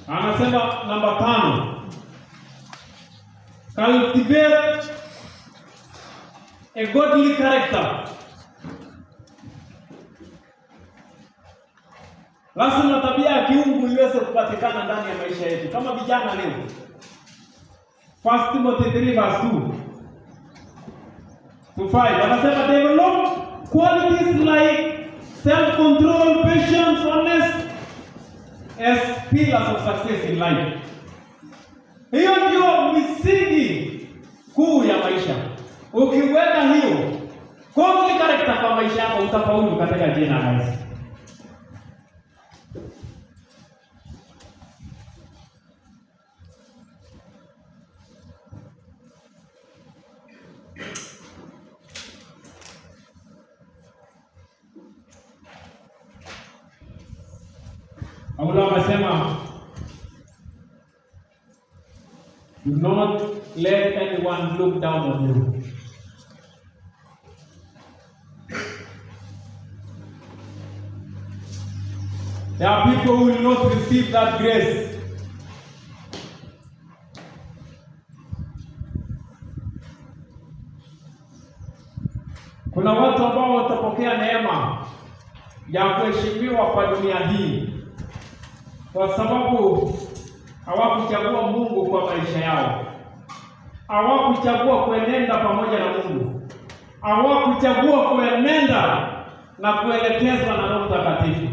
Anasema namba 5. Cultivate a godly character. Lazima tabia ya kiungu iweze kupatikana ndani ya maisha yetu. Kama vijana leo. 1 Timothy 3:2 to 5. Anasema develop qualities like self-control, patience, honesty as pillars of success in life. Hiyo ndio misingi kuu ya maisha. Ukiweka hiyo godly character kwa maisha yako, utafaulu katika jina la Yesu. Paulo anasema, do not let anyone look down on you. There are people who will not receive that grace. Kuna watu ambao watapokea neema ya kuheshimiwa kwa dunia hii kwa sababu hawakuchagua Mungu kwa maisha yao. Hawakuchagua kuenenda pamoja na Mungu. Hawakuchagua kuenenda na kuelekezwa na Roho Mtakatifu.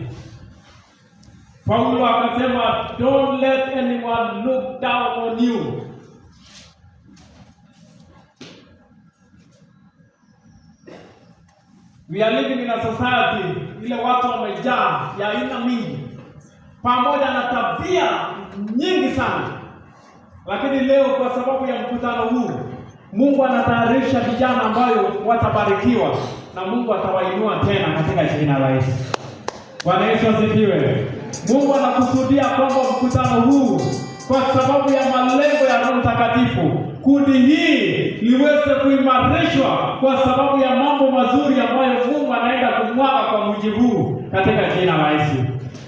Paulo akasema, don't let anyone look down on you. We are living in a society ile watu wamejaa ya aina mingi, pamoja na tabia nyingi sana. Lakini leo kwa sababu ya mkutano huu, Mungu anatayarisha vijana ambayo watabarikiwa na Mungu atawainua tena katika jina la Yesu. Bwana Yesu asifiwe. Mungu anakusudia kwamba mkutano huu, kwa sababu ya malengo ya Roho Mtakatifu, kundi hii liweze kuimarishwa kwa sababu ya mambo mazuri ambayo Mungu anaenda kumwaga kwa mji huu katika jina la Yesu.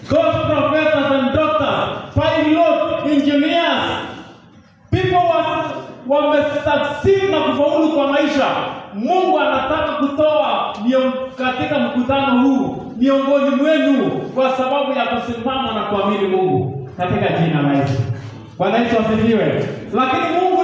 Those professors and doctors, pilots, engineers, people wame-succeed na kufaulu kwa maisha. Mungu anataka kutoa katika mkutano huu miongoni mwenu kwa sababu ya kusimama na kuamini Mungu katika jina la Yesu. Bwana Yesu asifiwe. Lakini Mungu